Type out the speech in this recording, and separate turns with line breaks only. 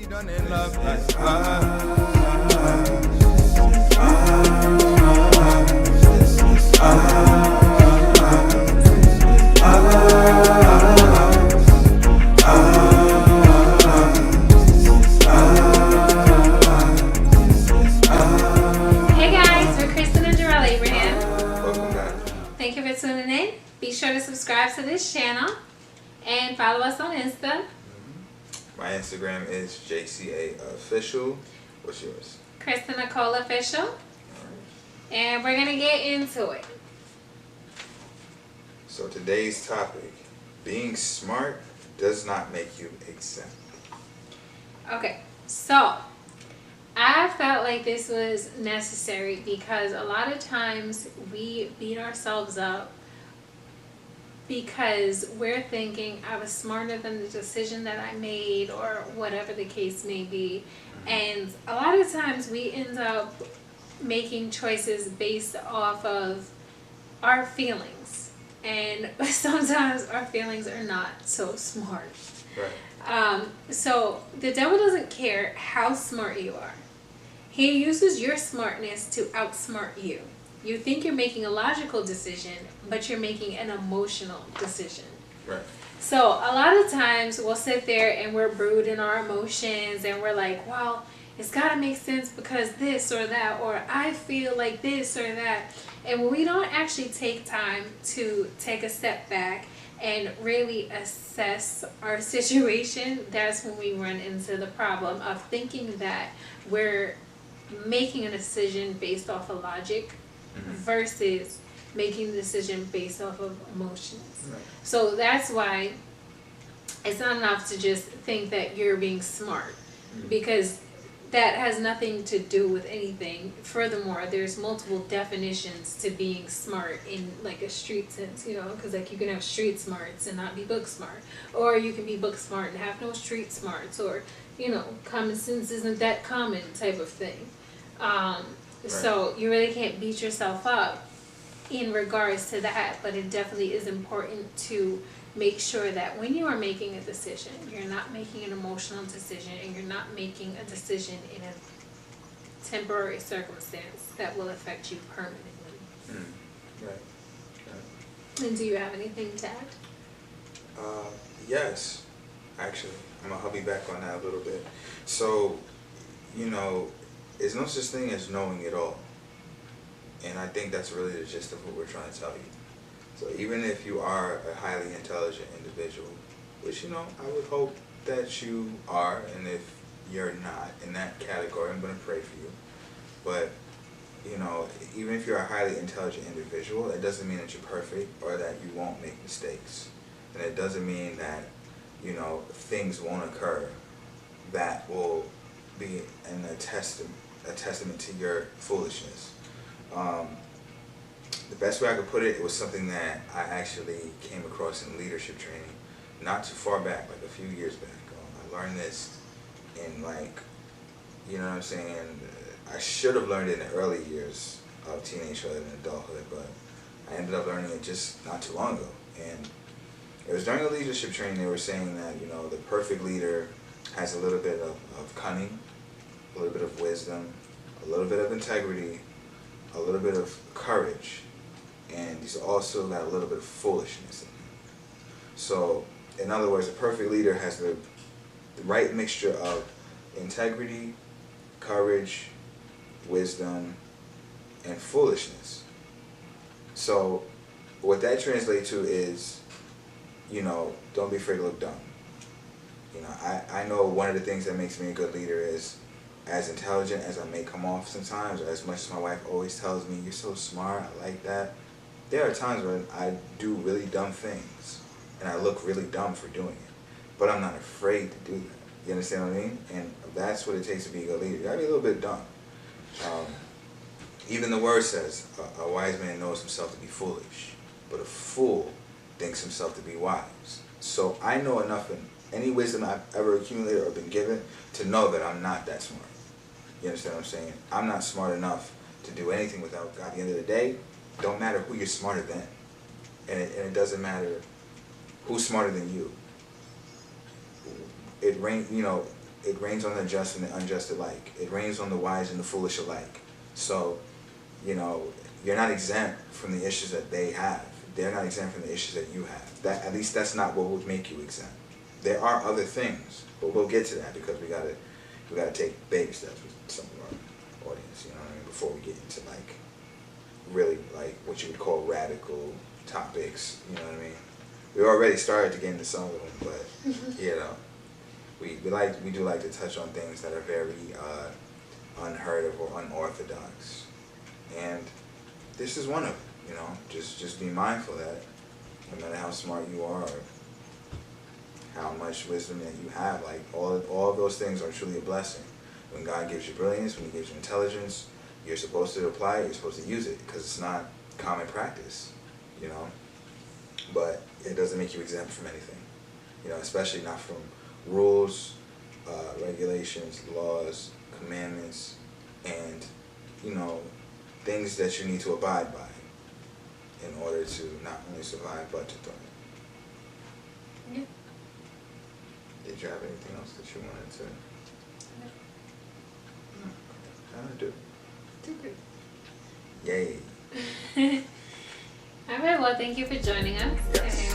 done in love like
Hey guys, we're Kristen and Jarrell Abraham.
welcome back.
Thank you for tuning in. Be sure to subscribe to this channel and follow us on Insta.
My Instagram is JCA Official. What's yours?
Kristen Nicole Official. And we're gonna get into it.
So today's topic, being smart does not make you exempt.
Okay, so I felt like this was necessary because a lot of times we beat ourselves up because we're thinking I was smarter than the decision that I made or whatever the case may be. And a lot of times we end up making choices based off of our feelings. And sometimes our feelings are not so smart.
Right.
So the devil doesn't care how smart you are. He uses your smartness to outsmart you. You think you're making a logical decision, but you're making an emotional decision.
Right.
So a lot of times we'll sit there and we're brooding our emotions and we're like, well, it's got to make sense because this or that, or I feel like this or that. And when we don't actually take time to take a step back and really assess our situation, that's when we run into the problem of thinking that we're making a decision based off of logic versus making a decision based off of emotions.
Right.
So that's why it's not enough to just think that you're being smart, because that has nothing to do with anything. Furthermore, there's multiple definitions to being smart in like a street sense, because like you can have street smarts and not be book smart, or you can be book smart and have no street smarts, or common sense isn't that common type of thing. So you really can't beat yourself up in regards to that, but it definitely is important to make sure that when you are making a decision, you're not making an emotional decision and you're not making a decision in a temporary circumstance that will affect you permanently.
Right.
And do you have anything to add?
Yes, actually. I'm going to hop you back on that a little bit. So, there's no such thing as knowing it all. And I think that's really the gist of what we're trying to tell you. So even if you are a highly intelligent individual, which, I would hope that you are, and if you're not in that category, I'm going to pray for you. But, even if you're a highly intelligent individual, it doesn't mean that you're perfect or that you won't make mistakes. And it doesn't mean that, things won't occur that will be a testament to your foolishness. The best way I could put it, it was something that I actually came across in leadership training not too far back, like a few years back. I learned this in I should have learned it in the early years of teenagehood and adulthood, but I ended up learning it just not too long ago. And it was during the leadership training they were saying that, the perfect leader has a little bit of cunning, a little bit of wisdom, a little bit of integrity, a little bit of courage, and he's also got a little bit of foolishness in him. So, in other words, a perfect leader has the right mixture of integrity, courage, wisdom, and foolishness. So, what that translates to is, don't be afraid to look dumb. I know one of the things that makes me a good leader is, as intelligent as I may come off sometimes, or as much as my wife always tells me, you're so smart, I like that, there are times when I do really dumb things, and I look really dumb for doing it. But I'm not afraid to do that. You understand what I mean? And that's what it takes to be a good leader. You gotta be a little bit dumb. Even the word says, a wise man knows himself to be foolish, but a fool thinks himself to be wise. So I know enough in any wisdom I've ever accumulated or been given to know that I'm not that smart. You understand what I'm saying? I'm not smart enough to do anything without God. At the end of the day, it don't matter who you're smarter than. And it doesn't matter who's smarter than you. it rains on the just and the unjust alike. It rains on the wise and the foolish alike. So, you know, you're not exempt from the issues that they have. They're not exempt from the issues that you have. That, at least that's not what would make you exempt. There are other things, but we'll get to that because we gotta take baby steps with some of our audience, you know what I mean, before we get into like really like what you would call radical topics, you know what I mean? We already started to get into some of them, but you know, we do like to touch on things that are very unheard of or unorthodox, and this is one of them. You know, just be mindful that no matter how smart you are, or how much wisdom that you have, like all of those things are truly a blessing. When God gives you brilliance, when He gives you intelligence, you're supposed to apply it. You're supposed to use it because it's not common practice. You know, but it doesn't make you exempt from anything. You know, especially not from rules, regulations, laws, commandments, and, you know, things that you need to abide by in order to not only survive but to thrive.
Yeah.
Did you have anything else that you wanted to? No. I do.
Super.
Yay.
All right, well, thank you for joining us.
Yes.